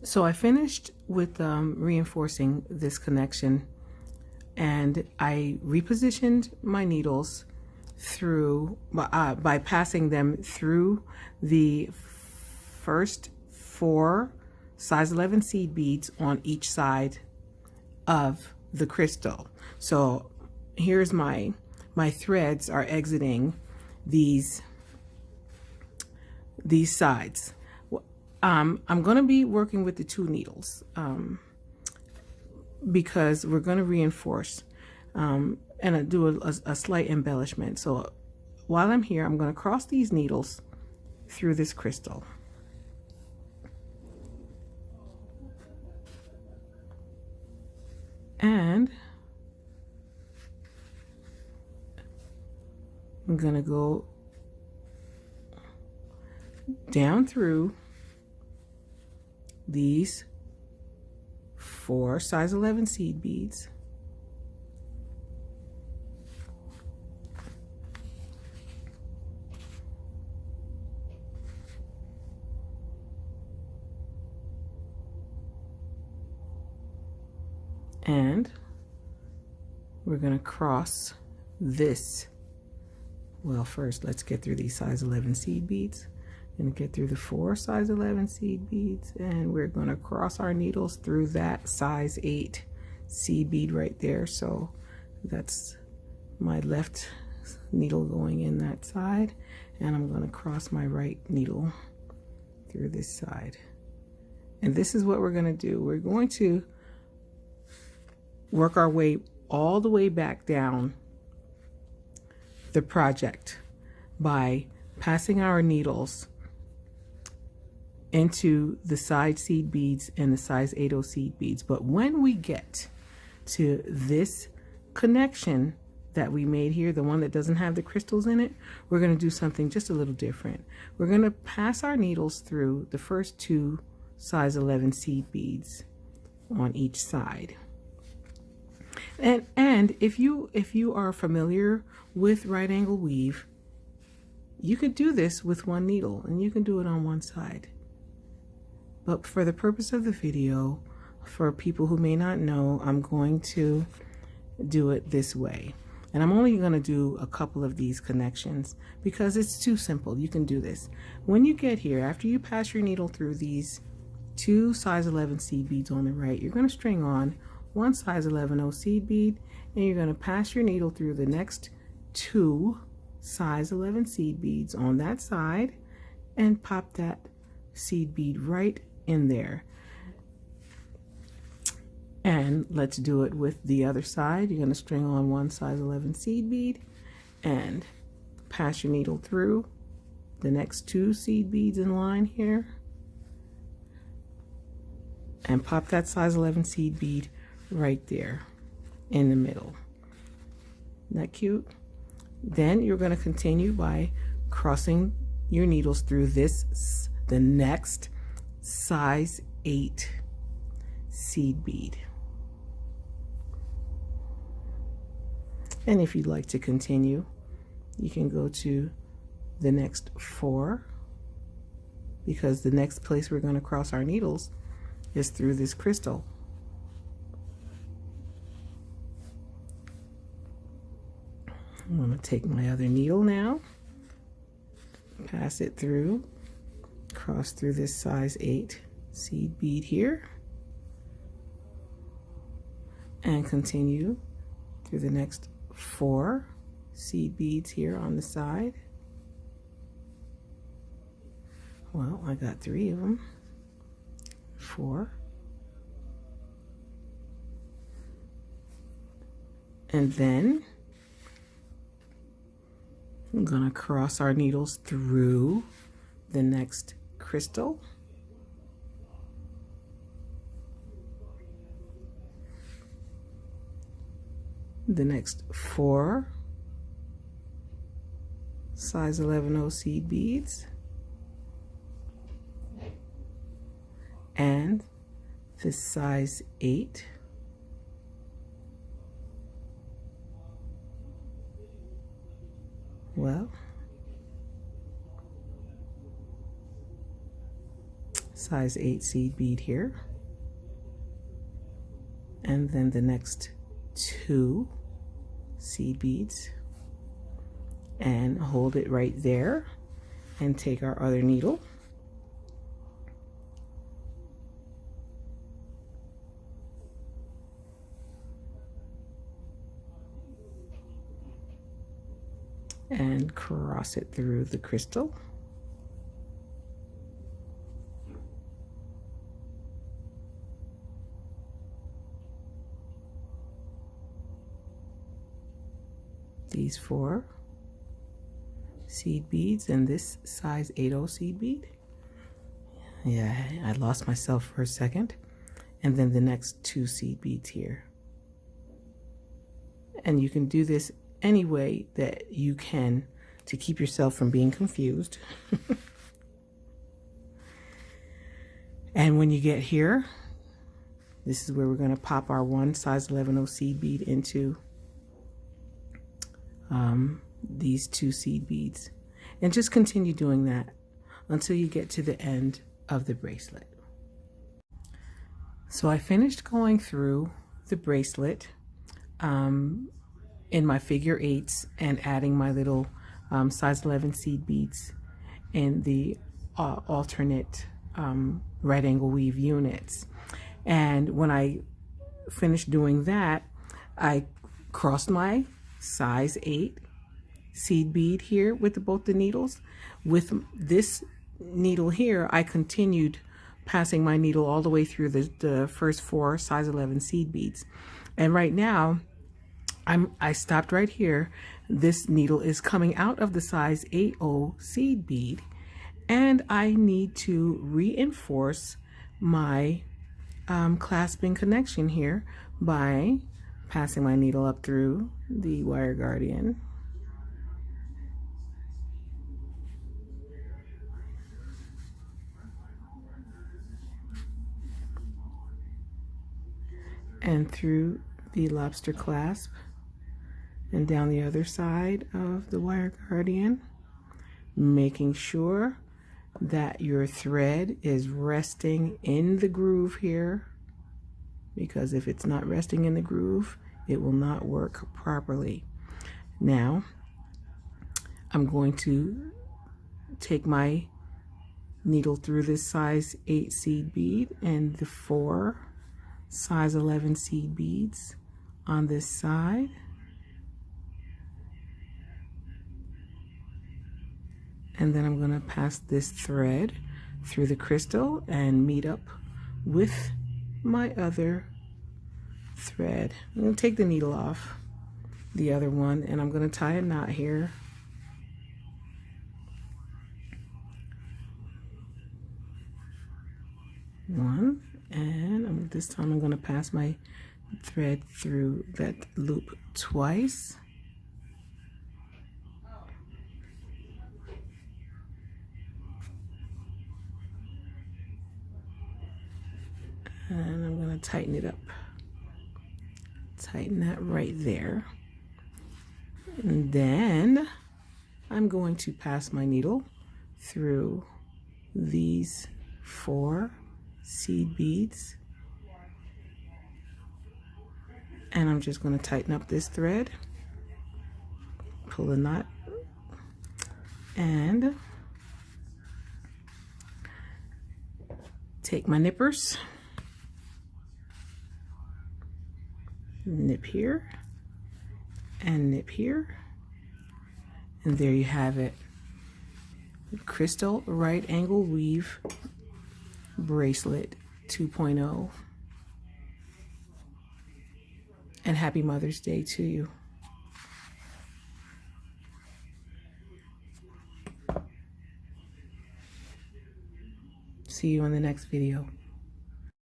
So I finished with reinforcing this connection, and I repositioned my needles through by passing them through the first 4 size 11 seed beads on each side of the crystal. So here's my threads are exiting these sides. I'm going to be working with the 2 needles because we're going to reinforce and do a slight embellishment. So while I'm here, I'm going to cross these needles through this crystal. And I'm going to go down through these 4 size 11 seed beads. And we're going to cross this. Well, first let's get through these size 11 seed beads. Going to get through the 4 size 11 seed beads, and we're going to cross our needles through that size 8 seed bead right there. So that's my left needle going in that side, and I'm going to cross my right needle through this side. And this is what we're going to do. We're going to work our way all the way back down the project by passing our needles into the side seed beads and the size 80 seed beads. But when we get to this connection that we made here, the one that doesn't have the crystals in it, we're going to do something just a little different. We're going to pass our needles through the first 2 size 11 seed beads on each side. And if you are familiar with right angle weave, you could do this with 1 needle, and you can do it on one side. But for the purpose of the video, for people who may not know, I'm going to do it this way. And I'm only going to do a couple of these connections because it's too simple. You can do this. When you get here, after you pass your needle through these 2 size 11 seed beads on the right, you're going to string on 1 size 11 seed bead, and you're going to pass your needle through the next 2 size 11 seed beads on that side and pop that seed bead right in there. And let's do it with the other side. You're going to string on 1 size 11 seed bead and pass your needle through the next 2 seed beads in line here and pop that size 11 seed bead right there in the middle. Isn't that cute? Then you're going to continue by crossing your needles through the next size 8 seed bead. And if you'd like to continue, you can go to the next 4, because the next place we're going to cross our needles is through this crystal. I'm going to take my other needle now, pass it through, cross through this size 8 seed bead here, and continue through the next 4 seed beads here on the side. Well, I got 3 of them. 4. And then I'm going to cross our needles through the next crystal. The next 4 size 11 seed beads and this size 8 size 8 seed bead here, and then the next 2 seed beads, and hold it right there and take our other needle and cross it through the crystal. These 4 seed beads and this size 8/0 seed bead. Yeah, I lost myself for a second. And then the next 2 seed beads here. And you can do this any way that you can to keep yourself from being confused. And when you get here, this is where we're going to pop our 1 size 11/0 seed bead into these 2 seed beads, and just continue doing that until you get to the end of the bracelet. So I finished going through the bracelet in my figure 8s and adding my little size 11 seed beads in the alternate right angle weave units. And when I finished doing that, I crossed my size 8 seed bead here with both the needles. With this needle here, I continued passing my needle all the way through the first 4 size 11 seed beads. And right now, I stopped right here. This needle is coming out of the size 8/0 seed bead, and I need to reinforce my clasping connection here by passing my needle up through the wire guardian. And through the lobster clasp and down the other side of the wire guardian, making sure that your thread is resting in the groove here, because if it's not resting in the groove, it will not work properly. Now, I'm going to take my needle through this size 8 seed bead and the 4 size 11 seed beads on this side, and then I'm going to pass this thread through the crystal and meet up with my other thread. I'm going to take the needle off the other one, and I'm going to tie a knot here. One, and this time I'm going to pass my thread through that loop twice. And I'm going to tighten it up. Tighten that right there. And then I'm going to pass my needle through these 4 seed beads, and I'm just going to tighten up this thread, pull a knot, and take my nippers, nip here and nip here, and there you have it. Crystal right angle weave bracelet 2.0. And happy Mother's Day to you. See you in the next video.